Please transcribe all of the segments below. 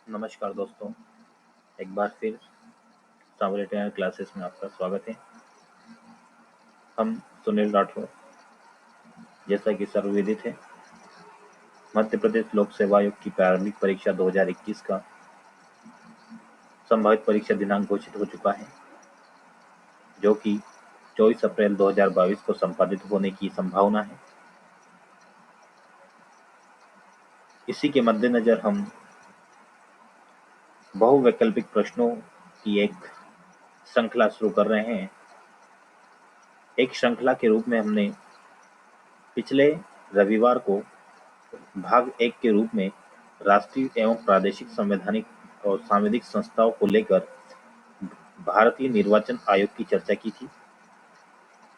नमस्कार दोस्तों, एक बार फिर सावरे टेनर क्लासेस में आपका स्वागत है। हम सुनील राठौर, जैसा कि सर्वविदित है, मध्य प्रदेश लोक सेवा आयोग की प्रारंभिक परीक्षा 2021 का संभावित परीक्षा दिनांक घोषित हो चुका है, जो कि 24 अप्रैल 2022 को संपादित होने की संभावना है। इसी के मद्देनजर हम बहुवैकल्पिक प्रश्नों की एक श्रृंखला शुरू कर रहे हैं। एक श्रृंखला के रूप में हमने पिछले रविवार को भाग 1 के रूप में राष्ट्रीय एवं प्रादेशिक संवैधानिक और सांविधिक संस्थाओं को लेकर भारतीय निर्वाचन आयोग की चर्चा की थी,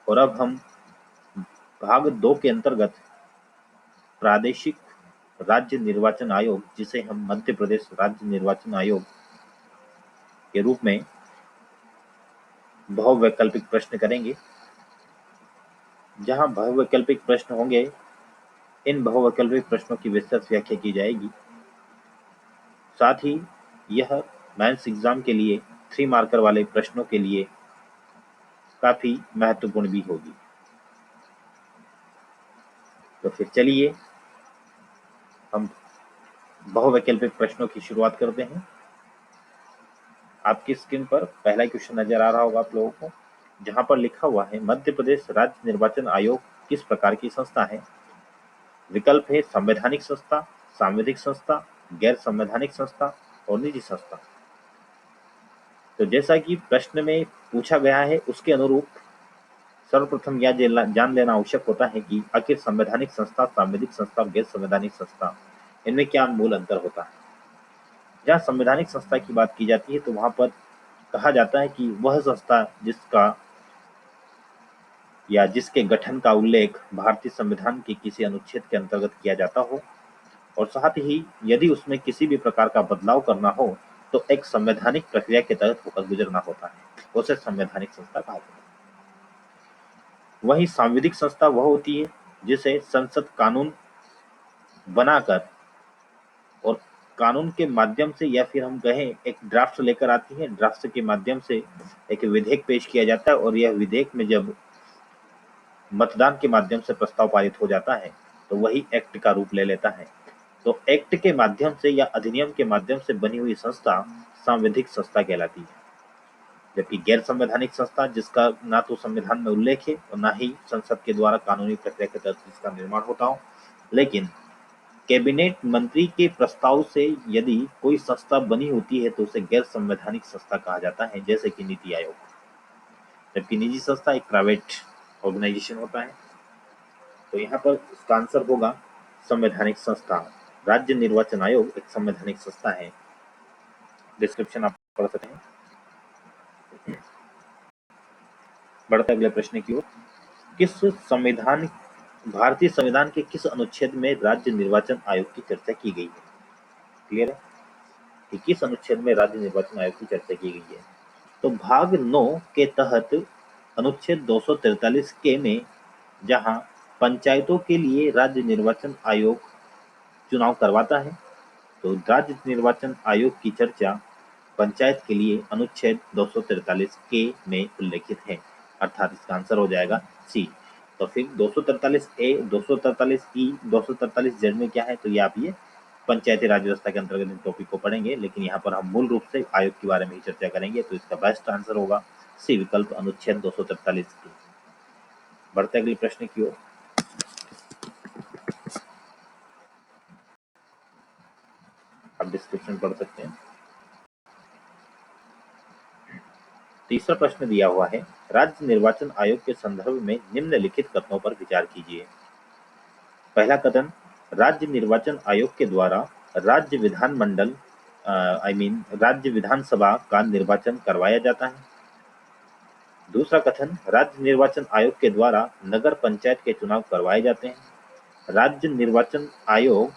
और अब हम भाग 2 के अंतर्गत प्रादेशिक राज्य निर्वाचन आयोग, जिसे हम मध्य प्रदेश राज्य निर्वाचन आयोग के रूप में बहुवैकल्पिक प्रश्न करेंगे। जहां बहुवैकल्पिक प्रश्न होंगे, इन बहुवैकल्पिक प्रश्नों की विस्तृत व्याख्या की जाएगी। साथ ही यह मेंस एग्जाम के लिए 3 मार्कर वाले प्रश्नों के लिए काफी महत्वपूर्ण भी होगी। तो फिर चलिए हम बहुवैकल्पिक प्रश्नों की शुरुआत करते हैं। आपकी स्क्रीन पर पहला क्वेश्चन नजर आ रहा होगा आप लोगों को, जहां पर लिखा हुआ है मध्य प्रदेश राज्य निर्वाचन आयोग किस प्रकार की संस्था है। विकल्प है संवैधानिक संस्था, सांविधिक संस्था, गैर संवैधानिक संस्था और निजी संस्था। तो जैसा कि प्रश्न में पूछा गया है, उसके अनुरूप सर्वप्रथम यह जान लेना आवश्यक होता है कि आखिर संवैधानिक संस्था, सांविधिक संस्था और गैर संवैधानिक संस्था, इनमें क्या मूल अंतर होता है। जहाँ संवैधानिक संस्था की बात की जाती है तो वहां पर कहा जाता है कि वह संस्था जिसका या जिसके गठन का उल्लेख भारतीय संविधान के किसी अनुच्छेद के अंतर्गत किया जाता हो, और साथ ही यदि उसमें किसी भी प्रकार का बदलाव करना हो तो एक संवैधानिक प्रक्रिया के तहत होकर गुजरना होता है, उसे संवैधानिक संस्था कहा जाता है। वही सांविधिक संस्था वह होती है जिसे संसद कानून बनाकर और कानून के माध्यम से, या फिर हम कहें एक ड्राफ्ट लेकर आती है, ड्राफ्ट के माध्यम से एक विधेयक पेश किया जाता है, और यह विधेयक में जब मतदान के माध्यम से प्रस्ताव पारित हो जाता है तो वही एक्ट का रूप ले लेता है। तो एक्ट के माध्यम से या अधिनियम के माध्यम से बनी हुई संस्था सांविधिक संस्था कहलाती है। जबकि गैर संवैधानिक संस्था, जिसका ना तो संविधान में उल्लेख है और ना ही संसद के द्वारा कानूनी प्रक्रिया के तहत इसका निर्माण होता हो, लेकिन कैबिनेट मंत्री के प्रस्ताव से यदि कोई संस्था बनी होती है तो उसे गैर संवैधानिक संस्था कहा जाता है, जैसे कि नीति आयोग। जबकि निजी संस्था एक प्राइवेट ऑर्गेनाइजेशन होता है। तो यहाँ पर इसका आंसर होगा संवैधानिक संस्था। राज्य निर्वाचन आयोग एक संवैधानिक संस्था है। डिस्क्रिप्शन आप पढ़ सकते हैं। बढ़ते अगले प्रश्न की ओर। भारतीय संविधान के किस अनुच्छेद में राज्य निर्वाचन आयोग की चर्चा की गई है। क्लियर है कि किस अनुच्छेद में राज्य निर्वाचन आयोग की चर्चा की गई है। तो भाग 9 के तहत अनुच्छेद 243 के में, जहां पंचायतों के लिए राज्य निर्वाचन आयोग चुनाव करवाता है, तो राज्य निर्वाचन आयोग की चर्चा पंचायत के लिए अनुच्छेद 243 के में उल्लेखित है, अर्थात इसका आंसर हो जाएगा सी। तो फिर 243 ए, 243 ई, 243 जेड में क्या है, तो ये आप ये पंचायती राज व्यवस्था के अंतर्गत इन टॉपिक को पढ़ेंगे, लेकिन यहाँ पर हम मूल रूप से आयोग के बारे में ही चर्चा करेंगे। तो इसका बेस्ट आंसर होगा सी विकल्प, अनुच्छेद 243 की। बढ़ते अगले प्रश्न की ओर। आप डिस्क्रिप्शन पढ़ सकते हैं। तीसरा प्रश्न दिया हुआ है, राज्य निर्वाचन आयोग के संदर्भ में निम्नलिखित कथनों पर विचार कीजिए। पहला कथन, राज्य निर्वाचन आयोग के द्वारा राज्य विधानमंडल राज्य विधानसभा का निर्वाचन करवाया जाता है। दूसरा कथन, राज्य निर्वाचन आयोग के द्वारा नगर पंचायत के चुनाव करवाए जाते हैं। राज्य निर्वाचन आयोग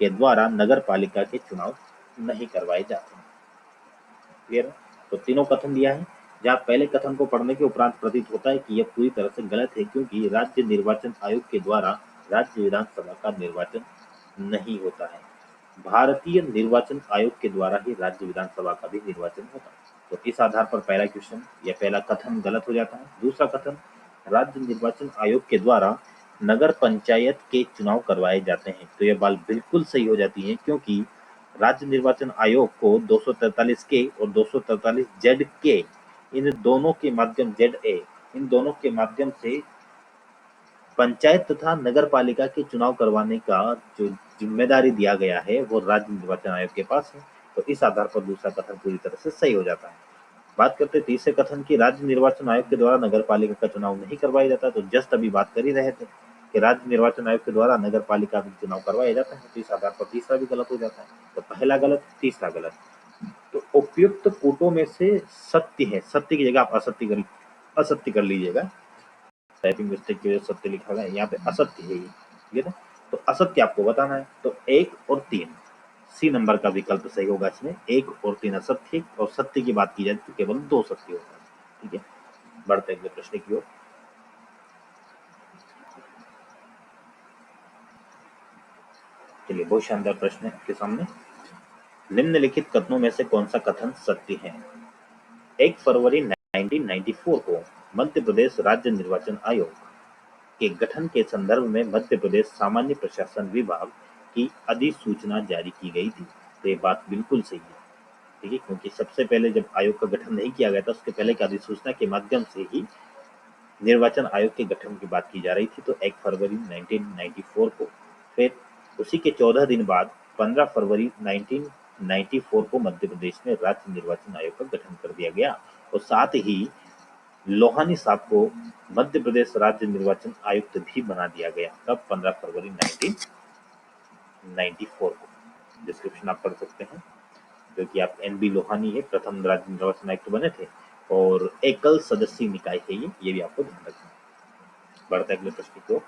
के द्वारा नगर पालिका के चुनाव नहीं करवाए जाते हैं। क्लियर? तो तीनों कथन दिया है, जहाँ पहले कथन को पढ़ने के उपरांत प्रतीत होता है कि यह पूरी तरह से गलत है, क्योंकि राज्य निर्वाचन आयोग के द्वारा राज्य विधानसभा का निर्वाचन नहीं होता है। भारतीय निर्वाचन आयोग के द्वारा ही राज्य विधानसभा का भी निर्वाचन होता है। तो इस आधार पर पहला क्वेश्चन या पहला कथन गलत हो जाता है। दूसरा कथन, राज्य निर्वाचन आयोग के द्वारा नगर पंचायत के चुनाव करवाए जाते हैं, तो यह बात बिल्कुल सही हो जाती है, क्योंकि राज्य निर्वाचन आयोग को 243 के और 243 जेड के इन दोनों के माध्यम जेड ए इन दोनों के माध्यम से पंचायत तथा नगर पालिका के चुनाव करवाने का जो जिम्मेदारी दिया गया है वो राज्य निर्वाचन आयोग के पास है। तो इस आधार पर दूसरा कथन पूरी तरह से सही हो जाता है। बात करते हैं तीसरे कथन की, राज्य निर्वाचन आयोग के द्वारा नगर पालिका का चुनाव नहीं करवाया जाता। तो जस्ट अभी बात कर ही रहे थे कि राज्य निर्वाचन आयोग के द्वारा नगर पालिका का चुनाव करवाया जाता है। तो इस आधार पर तीसरा भी गलत हो जाता है। तो पहला गलत, तीसरा गलत। तो उपयुक्त कोटों में से सत्य है, सत्य की जगह आप असत्य कर लीजिएगा। टाइपिंग मिस्टेक की वजह से सत्य लिखा गया, यहाँ पे असत्य है ये, ठीक है ना। तो असत्य आपको बताना है। तो 1 और 3 सी नंबर का विकल्प सही होगा। इसमें 1 और 3 असत्य और सत्य की बात की जाए तो केवल 2 सत्य होगा, ठीक है। बढ़ते अगले प्रश्न की ओर। चलिए, बहुत शानदार प्रश्न है आपके सामने। निम्नलिखित कथनों में से कौन सा कथन सत्य है? 1 फरवरी 1994 को मध्य प्रदेश राज्य निर्वाचन आयोग के गठन के संदर्भ में मध्य प्रदेश सामान्य प्रशासन विभाग की अधिसूचना जारी की गई थी। तो ये बात बिल्कुल सही है, ठीक है, क्योंकि सबसे पहले जब आयोग का गठन नहीं किया गया था, उसके पहले की अधिसूचना के माध्यम से ही निर्वाचन आयोग के गठन की बात की जा रही थी। तो 1 फरवरी 1994 को, फिर उसी के 14 दिन बाद 15 फरवरी 1994 को मध्य प्रदेश में राज्य निर्वाचन आयोग का गठन कर दिया गया। और साथ ही लोहानी साहब को मध्य प्रदेश राज्य निर्वाचन आयुक्त भी बना दिया गया। तब 15 फरवरी 1994 को। डिस्क्रिप्शन आप पढ़ सकते हैं, जो कि आप NB लोहानी है, प्रथम राज्य निर्वाचन आयुक्त बने थे और एकल सदस्यीय निकाय है ये भी आपको ध्यान रखना है। बढ़ते अगले प्रश्न को।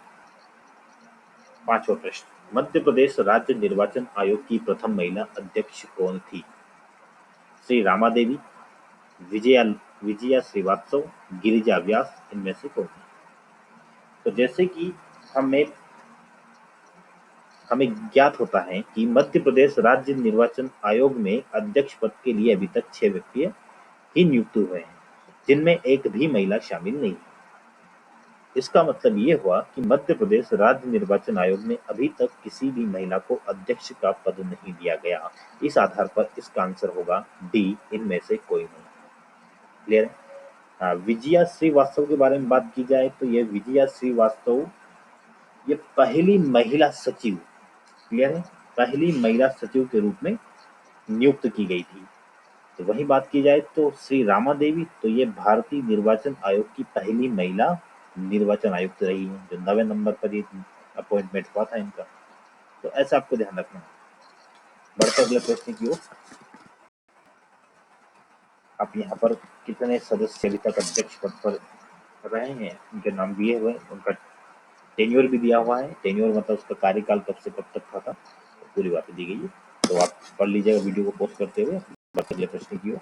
पांचवा प्रश्न, मध्य प्रदेश राज्य निर्वाचन आयोग की प्रथम महिला अध्यक्ष कौन थी? श्री रामा देवी, विजया श्रीवास्तव, गिरिजा व्यास, इनमें से कौन है? तो जैसे कि हमें ज्ञात होता है कि मध्य प्रदेश राज्य निर्वाचन आयोग में अध्यक्ष पद के लिए अभी तक 6 व्यक्ति ही नियुक्त हुए हैं, जिनमें एक भी महिला शामिल नहीं है। इसका मतलब ये हुआ कि मध्य प्रदेश राज्य निर्वाचन आयोग में अभी तक किसी भी महिला को अध्यक्ष का पद नहीं दिया गया। इस आधार पर इसका आंसर होगा डी, इनमें से कोई नहीं। क्लियर है? हाँ, विजया श्रीवास्तव के बारे में बात की जाए तो ये विजया श्रीवास्तव ये पहली महिला सचिव, क्लियर है, पहली महिला सचिव के रूप में नियुक्त की गई थी। तो वही बात की जाए तो श्री रामा देवी, तो ये भारतीय निर्वाचन आयोग की पहली महिला निर्वाचन आयुक्त रही है, जो 9वें नंबर पर ये अपॉइंटमेंट हुआ था इनका। तो ऐसा आपको ध्यान रखना है। बढ़ते अगले प्रश्न की ओर। आप यहाँ पर कितने सदस्य अभी तक अध्यक्ष पद पर रहे हैं, उनके नाम दिए हुए, उनका टेन्योर भी दिया हुआ है। टेन्योर मतलब उसका कार्यकाल कब से कब तक था, तो पूरी बातें दी गई है। तो आप पढ़ लीजिएगा वीडियो को पोस्ट करते हुए। बढ़ते अगले प्रश्न की ओर।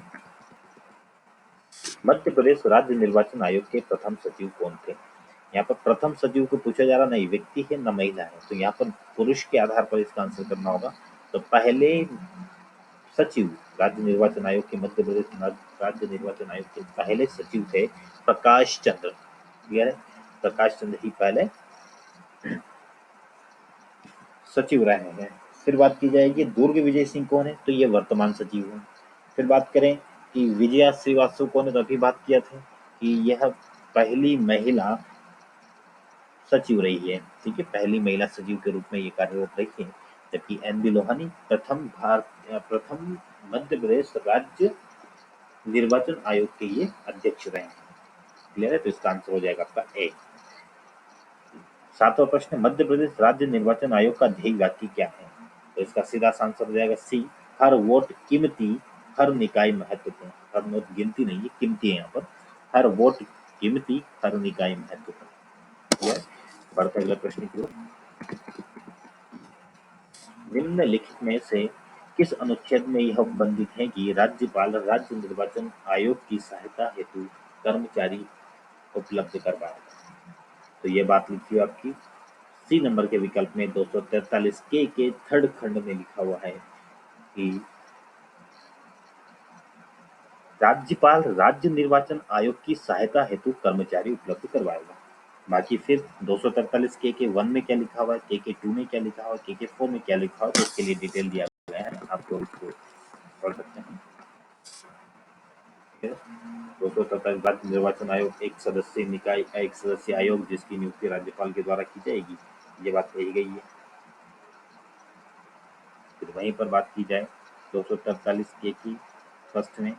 मध्य प्रदेश राज्य निर्वाचन आयोग के प्रथम सचिव कौन थे? यहाँ पर प्रथम सचिव को पूछा जा रहा, नहीं व्यक्ति है न महिला है, तो यहाँ पर पुरुष के आधार पर इसका आंसर करना होगा। तो पहले सचिव राज्य निर्वाचन आयोग के, मध्य प्रदेश राज्य निर्वाचन आयोग के पहले सचिव थे प्रकाश चंद्र। क्लियर है? प्रकाश चंद्र ही पहले सचिव रहे हैं। फिर बात की जाएगी दुर्ग विजय सिंह कौन है, तो ये वर्तमान सचिव हैं। फिर बात करें कि विजया श्रीवास्तव कौन है, तो अभी बात किया था कि यह पहली महिला सचिव रही है, ठीक है, पहली महिला सचिव के रूप में ये कार्यरत रही है। जबकि NB लोहानी प्रथम मध्य प्रदेश राज्य निर्वाचन आयोग के ये अध्यक्ष रहे हैं। क्लियर है? तो इसका आंसर हो जाएगा आपका ए। सातवां प्रश्न, मध्य प्रदेश राज्य निर्वाचन आयोग का ध्येय वाक्य क्या है? तो इसका सीधा आंसर हो जाएगा सी, हर वोट कीमती, हर निकाय महत्वपूर्ण। हर वोट गिनती नहीं है, कीमती है यहाँ पर। हर वोट कीमती, हर निकाय महत्वपूर्ण। बढ़ते अगले प्रश्न की ओर। निम्नलिखित में से किस अनुच्छेद में यह वर्णित है कि राज्यपाल राज्य निर्वाचन आयोग की सहायता हेतु कर्मचारी उपलब्ध करवाएगा? तो ये बात लिखी है आपकी सी नंबर के विकल्प में 243 के थर्ड खंड में लिखा हुआ है कि राज्यपाल राज्य निर्वाचन आयोग की सहायता हेतु कर्मचारी उपलब्ध करवाएगा। बाकी फिर 243 के वन में क्या लिखा हुआ है, के टू में क्या लिखा हुआ है, के फोर में क्या लिखा हुआ है, तो उसके लिए डिटेल दिया गया है, आपको इसको पढ़ सकते हैं। 243 राज्य निर्वाचन आयोग एक सदस्यीय निकाय, एक सदस्यीय आयोग जिसकी नियुक्ति राज्यपाल के द्वारा की जाएगी, ये बात कही गई है। फिर वहीं पर बात की जाए 243 के की फर्स्ट में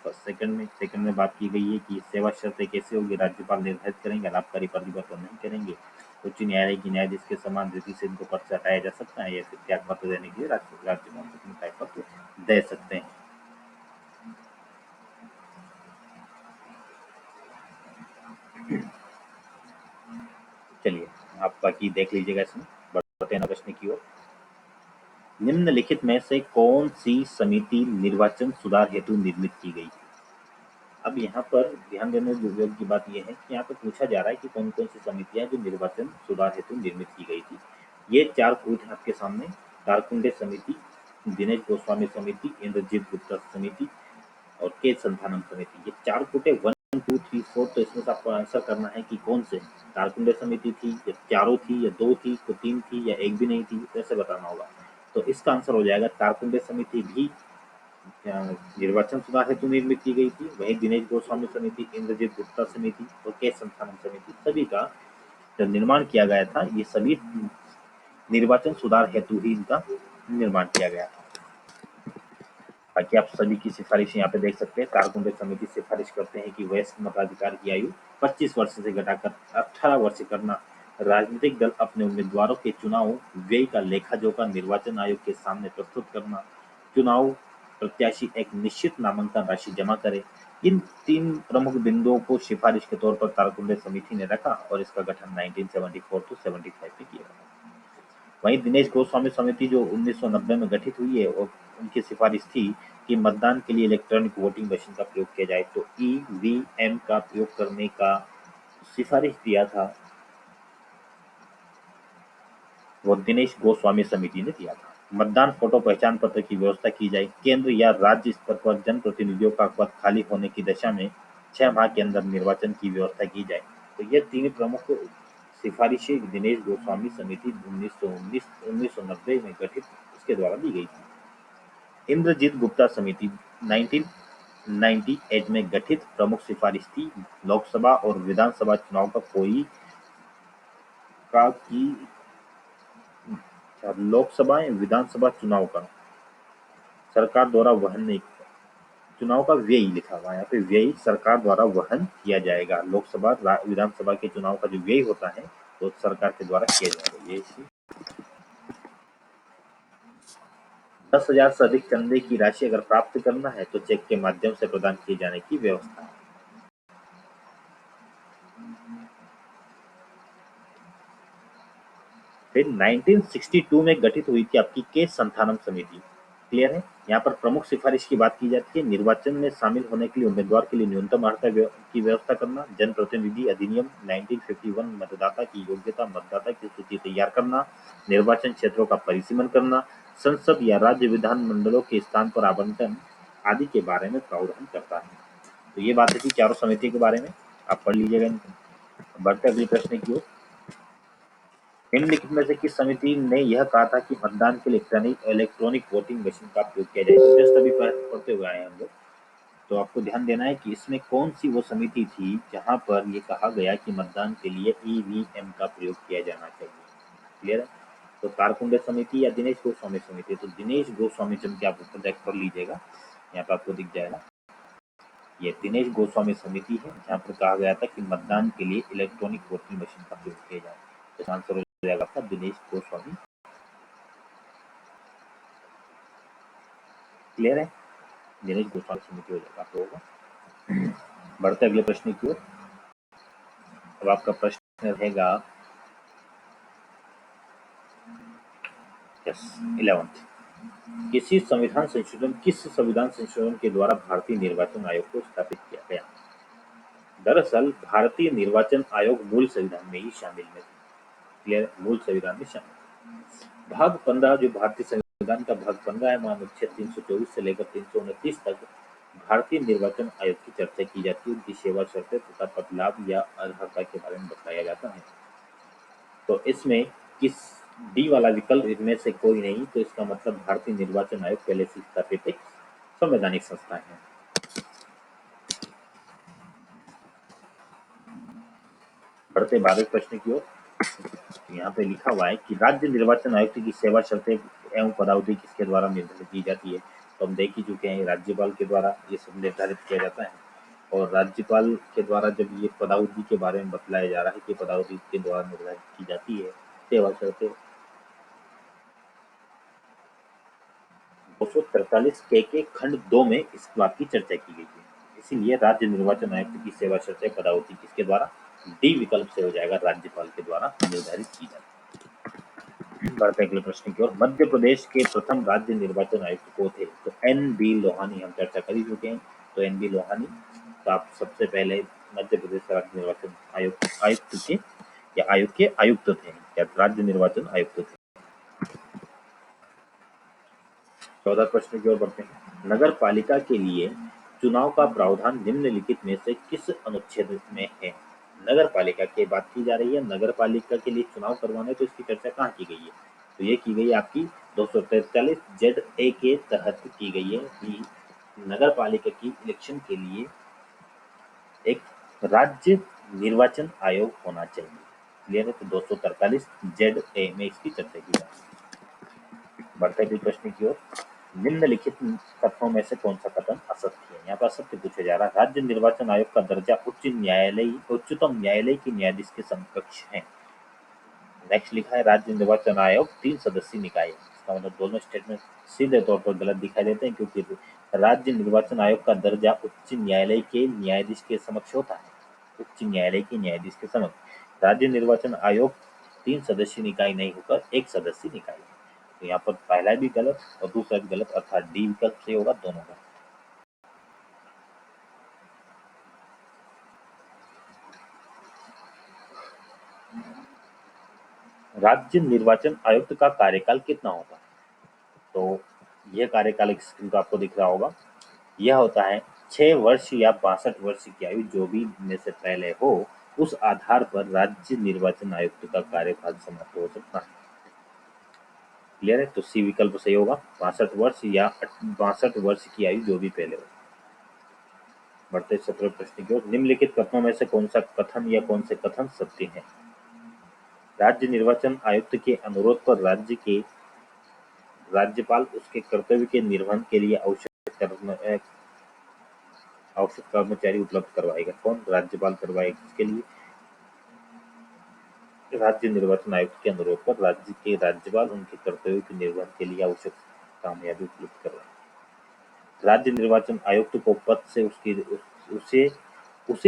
सेकंड में बात की गई है कि सेवा शर्तें कैसे होगी, राज्यपाल निर्धारित करेंगे, लाभकारी परिवर्तन नहीं करेंगे। उच्च न्यायालय की न्यायाधीश के समान रीति से इनको पद से हटाया जा सकता है या फिर त्याग पत्र देने के लिए राज्यपाल अपने त्याग पत्र दे सकते हैं। चलिए आप बाकी देख लीजिएगा, इसमें बढ़ते हैं प्रश्न की ओर। निम्नलिखित में से कौन सी समिति निर्वाचन सुधार हेतु निर्मित की गई? अब यहाँ पर ध्यान देने योग्य की बात यह है कि यहाँ पर पूछा जा रहा है कि कौन कौन सी समितियां जो निर्वाचन सुधार हेतु निर्मित की गई थी। ये 4 कूट हैं आपके सामने: कारकुंडे समिति, दिनेश गोस्वामी समिति, इंद्रजीत गुप्ता समिति और के संथानम समिति। ये 4 कूटे 1 2 3 4, तो इसमें से आपको आंसर करना है कि कौन से कारकुंडे समिति थी या 4 थी या 2 थी, तो 3 थी या 1 भी नहीं थी, ऐसे बताना होगा। तो इसका आंसर हो जाएगा कारकुंडे समिति भी निर्वाचन सुधार हेतु निर्मित की गई थी। वही दिनेश गोस्वामी समिति, इंद्रजीत गुप्ता समिति और के संथानम समिति, सभी का जब निर्माण किया गया था, ये सभी निर्वाचन सुधार हेतु ही इनका निर्माण किया गया था। बाकी आप सभी की सिफारिश यहाँ पे देख सकते हैं। कारकुंडे समिति सिफारिश करते हैं कि वयस्क मताधिकार की आयु 25 वर्ष से घटाकर 18 वर्ष करना, राजनीतिक दल अपने उम्मीदवारों के चुनाव व्यय का लेखा जोखा निर्वाचन आयोग के सामने प्रस्तुत करना, चुनाव प्रत्याशी एक निश्चित नामांकन राशि जमा करे। इन 3 प्रमुख बिंदुओं को सिफारिश के तौर पर कारकुंडे समिति ने रखा और इसका गठन 1974 to 75 में किया। वहीं दिनेश गोस्वामी समिति जो 1990 में गठित हुई है और उनकी सिफारिश थी कि मतदान के लिए इलेक्ट्रॉनिक वोटिंग मशीन का प्रयोग किया जाए, तो ईवीएम का प्रयोग करने का सिफारिश दिया था वो दिनेश गोस्वामी समिति ने दिया था। मतदान फोटो पहचान पत्र की व्यवस्था की जाए। केंद्र या राज्य स्तर पर जनप्रतिनिधियों का पद खाली होने की दशा में 6 माह के अंदर निर्वाचन की व्यवस्था की जाए। तो ये 3 प्रमुख सिफारिशें दिनेश गोस्वामी समिति 1990 में गठित उसके द्वारा दी गई थी। इंद्रजीत गुप्ता समिति 1998 में गठित प्रमुख सिफारिश थी लोकसभा और विधानसभा चुनाव लोकसभा या विधानसभा चुनाव का सरकार द्वारा वहन नहीं, चुनाव का व्यय लिखा हुआ है यहाँ पे, व्यय सरकार द्वारा वहन किया जाएगा। लोकसभा विधानसभा के चुनाव का जो व्यय होता है तो सरकार के द्वारा किया जाएगा। ये 10,000 से अधिक चंदे की राशि अगर प्राप्त करना है तो चेक के माध्यम से प्रदान किए जाने की व्यवस्था है। फिर 1962 में गठित हुई थी आपकी के संथानम समिति। क्लियर है? यहाँ पर प्रमुख सिफारिश की बात की जाती है निर्वाचन में शामिल होने के लिए उम्मीदवार के लिए न्यूनतम अर्हता की व्यवस्था करना, जनप्रतिनिधि अधिनियम 1951 मतदाता की योग्यता, मतदाता की सूची तैयार करना, निर्वाचन क्षेत्रों का परिसीमन करना, संसद या राज्य विधानमंडलों के स्थान पर आवंटन आदि के बारे में प्रावधान करता है। तो ये बात थी चारों समिति के बारे में, आप पढ़ लीजिएगा। बढ़ते अगले प्रश्न की ओर। निम्नलिखित में से किस समिति ने यह कहा था कि मतदान के लिए इलेक्ट्रॉनिक वोटिंग मशीन का प्रयोग किया जाए? जस्ट अभी पढ़ते हुए आए हम लोग, तो आपको ध्यान देना है कि इसमें कौन सी वो समिति थी जहां पर ये कहा गया कि मतदान के लिए ईवीएम का प्रयोग किया जाना चाहिए। क्लियर है? तो कारकुंडे समिति या दिनेश गोस्वामी समिति? तो दिनेश गोस्वामी समिति आप प्रोजेक्ट पढ़ लीजिएगा, यहाँ पर आपको दिख जाएगा। ये दिनेश गोस्वामी समिति है जहाँ पर कहा गया था कि मतदान के लिए इलेक्ट्रॉनिक वोटिंग मशीन का प्रयोग किया जाए। तो आंसर हो जाएगा आपका दिनेश गोस्वामी। क्लियर है? दिनेश गोस्वामी समिति हो जाएगा आपको होगा। बढ़ते अगले प्रश्न की ओर। अब आपका प्रश्न रहेगा 11th, किस संविधान संशोधन के द्वारा भारतीय निर्वाचन आयोग को स्थापित किया गया? दरअसल भारतीय निर्वाचन आयोग मूल संविधान में ही शामिल है। क्लियर, मूल संविधान में शामिल। भाग 15 जो भारतीय संविधान का भाग 15 है, वहां अनुच्छेद 324 से लेकर 329 तक भारतीय निर्वाचन आयोग की चर्चा की जाती है, उनकी सेवा शर्तें तथा पदलाभ या अर्हता के बारे में बताया जाता है। तो इसमें किस डी वाला विकल्प इनमें से कोई नहीं, तो इसका मतलब भारतीय निर्वाचन आयोग पहले से स्थापित एक संवैधानिक संस्था है। बढ़ते 12वें प्रश्न की ओर। यहाँ पे लिखा हुआ है कि राज्य निर्वाचन आयुक्त की सेवा शर्तें एवं पदावधि किसके द्वारा निर्धारित की जाती है। तो हम देख ही चुके हैं, राज्यपाल के द्वारा ये सब निर्धारित किया जाता है, और राज्यपाल के द्वारा जब ये पदावधि के बारे में बतलाया जा रहा है कि पदावधि के द्वारा निर्धारित की जाती है सेवा शर्तें 243 के खंड 2 में इस बात की चर्चा की गई है। इसीलिए राज्य निर्वाचन आयुक्त की सेवा शर्तें पदावधि किसके द्वारा, डी विकल्प से हो जाएगा, राज्यपाल के द्वारा निर्धारित की जाती है। बढ़ते अगले प्रश्न की ओर। मध्य प्रदेश के प्रथम राज्य निर्वाचन आयुक्त को थे, तो एन.बी. लोहानी, हम चर्चा कर ही चुके हैं। तो एन.बी. लोहानी तो आप सबसे पहले मध्य प्रदेश राज्य निर्वाचन आयुक्त थे, या आयोग के आयुक्त थे, या राज्य निर्वाचन आयुक्त थे। 14 प्रश्न की ओर बढ़ते हैं। नगर पालिका के लिए चुनाव का प्रावधान निम्नलिखित में से किस अनुच्छेद में है। नगर पालिका की बात की जा रही है, नगर पालिका के लिए चुनाव करवाने, तो इसकी चर्चा कहाँ की गई है, तो ये की गई आपकी 243 ZA के तहत की गई है कि नगर पालिका की इलेक्शन के लिए एक राज्य निर्वाचन आयोग होना चाहिए। क्लियर है, तो 243 ZA में इसकी चर्चा की जाती है। बढ़ते हुए प्रश्न की ओर। निम्नलिखित कथनों में से कौन सा कथन असत्य है। यहाँ पर असत्य पूछा जा रहा है। राज्य निर्वाचन आयोग का दर्जा उच्चतम न्यायालय के न्यायाधीश के समकक्ष है। नेक्स्ट लिखा है राज्य निर्वाचन आयोग 3 सदस्यीय निकाय। इसका मतलब दोनों स्टेटमेंट सीधे तौर पर गलत दिखाई देते हैं, क्योंकि राज्य निर्वाचन आयोग का दर्जा उच्च न्यायालय के न्यायाधीश के समक्ष होता है। उच्च न्यायालय के न्यायाधीश के समक्ष राज्य निर्वाचन आयोग 3 सदस्यीय निकाय नहीं होकर 1 सदस्यीय निकाय है। तो यहाँ पर पहला भी गलत और दूसरा भी गलत, अर्थात डी विकल्प से होगा दोनों का। राज्य निर्वाचन आयुक्त का कार्यकाल कितना होता है, तो यह कार्यकाल स्क्रीन पर आपको दिख रहा होगा। यह होता है 6 वर्ष या 62 वर्ष की आयु, जो भी में से पहले हो, उस आधार पर राज्य निर्वाचन आयुक्त का कार्यकाल समाप्त हो सकता है। क्लियर है, तो सी विकल्प सही होगा, 62 वर्ष या 62 वर्ष की आयु, जो भी पहले हो। बढ़ते 17 प्रश्न की ओर। निम्नलिखित कथनों में से कौन सा कथन या कौन से कथन सत्य है। राज्य निर्वाचन आयुक्त के अनुरोध पर राज्यपाल उसके कर्तव्य के निर्वहन के लिए आवश्यक कर्मचारी उपलब्ध करवाएगा। कौन, राज्यपाल करवाएगा। इसके लिए राज्य निर्वाचन आयुक्त के अनुरोध पर राज्य के राज्यपाल उनके कर्तव्यों के निर्वहन के लिए आवश्यक कामयाबी उपलब्ध करवाएगा। राज्य निर्वाचन आयुक्त को पद से उसी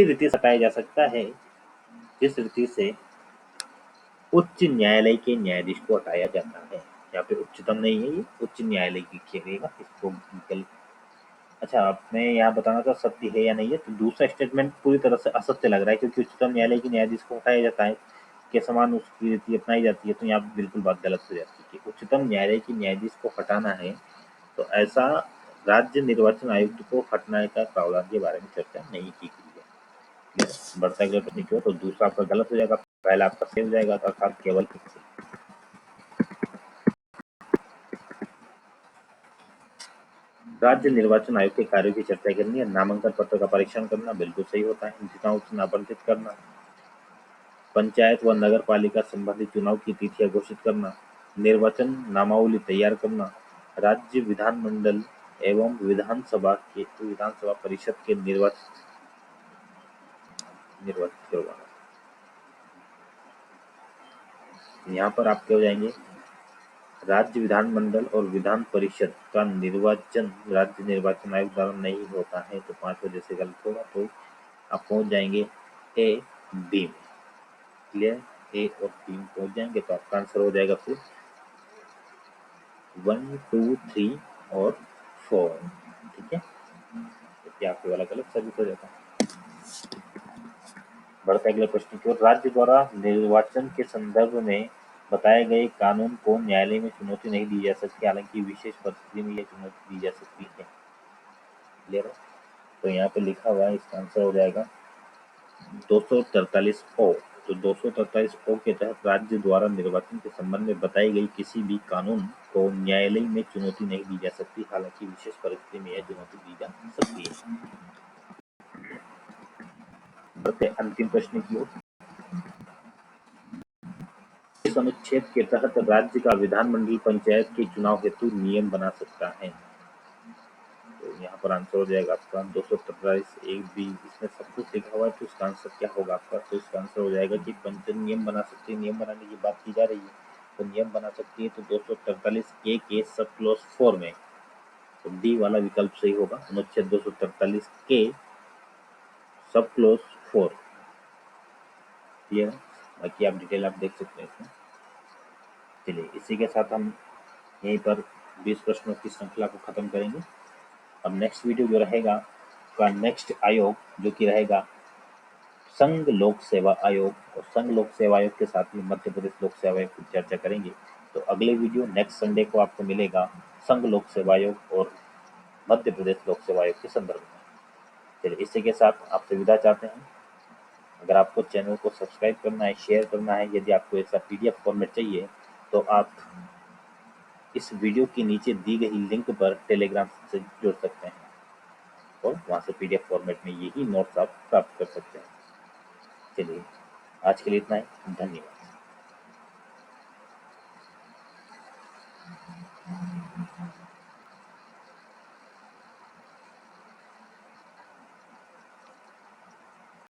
रीति से हटाया जा सकता है जिस रीति से उच्च न्यायालय के न्यायाधीश को हटाया जाता है। यहाँ पे उच्चतम नहीं है, ये उच्च न्यायालय की खेलेगा, इसको विकल्प। अच्छा, अब मैं यहाँ बताना था सत्य है या नहीं है, तो दूसरा स्टेटमेंट पूरी तरह से असत्य लग रहा है, क्योंकि उच्चतम न्यायालय के न्यायाधीश को हटाया जाता है के समान उसकी रीति अपनाई जाती है। तो यहाँ बिल्कुल बात गलत हो जाती है कि उच्चतम न्यायालय के न्यायाधीश को हटाना है, तो ऐसा राज्य निर्वाचन आयुक्त को हटाने का प्रावधान के बारे में चर्चा नहीं की गई है। बढ़ता अगले प्रश्न की ओर। तो दूसरा आपका गलत हो जाएगा, पहला आपका सही हो जाएगा, अर्थात केवल राज्य निर्वाचन आयोग के कार्यों की चर्चा करनी है। नामांकन पत्र का परीक्षण करना बिल्कुल सही होता है। नेताओं को नामांकित करना, पंचायत व नगर पालिका संबंधी चुनाव की तिथियां घोषित करना, निर्वाचन नामावली तैयार करना, राज्य विधानमंडल एवं विधानसभा परिषद के निर्वाचित करवाना। यहाँ पर आप क्या हो जाएंगे, राज्य विधानमंडल और विधान परिषद का निर्वाचन राज्य निर्वाचन आयोग द्वारा नहीं होता है, तो 5 वजह से गलत होगा। तो आप पहुंच जाएंगे ए बी में। क्लियर, ए और बी में पहुंच जाएंगे, तो आपका आंसर हो जाएगा फिर 1, 2, 3 और 4। ठीक है, तो क्या आपके वाला गलत साबित हो जाता है। बढ़ते अगले प्रश्न की ओर। राज्य द्वारा निर्वाचन के संदर्भ में बताए गए कानून को न्यायालय में चुनौती नहीं दी जा सकती, हालांकि विशेष परिस्थिति में यह चुनौती दी जा सकती है। क्लियर है? तो यहाँ पे लिखा हुआ है, इसका आंसर हो जाएगा 243 ओ। तो 243 ओ के तहत राज्य द्वारा निर्वाचन के संबंध में बताई गई किसी भी कानून को न्यायालय में चुनौती नहीं दी जा सकती, हालांकि विशेष परिस्थिति में यह चुनौती दी जा सकती है। बढ़ते अंतिम प्रश्न की ओर। इस अनुच्छेद के तहत राज्य का विधानमंडल पंचायत के चुनाव हेतु नियम बना सकता है। तो यहाँ पर आंसर हो जाएगा आपका 243 एक बी। इसमें सब कुछ लिखा हुआ है, तो इसका आंसर क्या होगा आपका? तो इसका आंसर हो जाएगा कि पंचायत नियम बना सकती है। नियम बनाने की बात की जा रही है, तो नियम बना सकती है तो 243 के सब क्लॉज 4 में, तो डी वाला विकल्प सही होगा। अनुच्छेद 243 के सब क्लॉज 4। क्लियर है? बाकी आप डिटेल आप देख सकते हैं इसमें। चलिए, इसी के साथ हम यहीं पर 20 प्रश्नों की श्रृंखला को खत्म करेंगे। अब नेक्स्ट वीडियो जो रहेगा का नेक्स्ट आयोग जो कि रहेगा संघ लोक सेवा आयोग, और संघ लोक सेवा आयोग के साथ ही मध्य प्रदेश लोक सेवा आयोग की चर्चा करेंगे। तो अगले वीडियो नेक्स्ट संडे को आपको मिलेगा संघ लोक सेवा आयोग और मध्य प्रदेश लोक सेवा आयोग के संदर्भ में। चलिए, इसी के साथ आपसे विदा चाहते हैं। अगर आपको चैनल को सब्सक्राइब करना है, शेयर करना है, यदि आपको ऐसा PDF फॉर्मेट चाहिए तो आप इस वीडियो के नीचे दी गई लिंक पर टेलीग्राम से जुड़ सकते हैं और वहाँ से PDF फॉर्मेट में यही नोट्स आप प्राप्त कर सकते हैं। चलिए, आज के लिए इतना ही। धन्यवाद।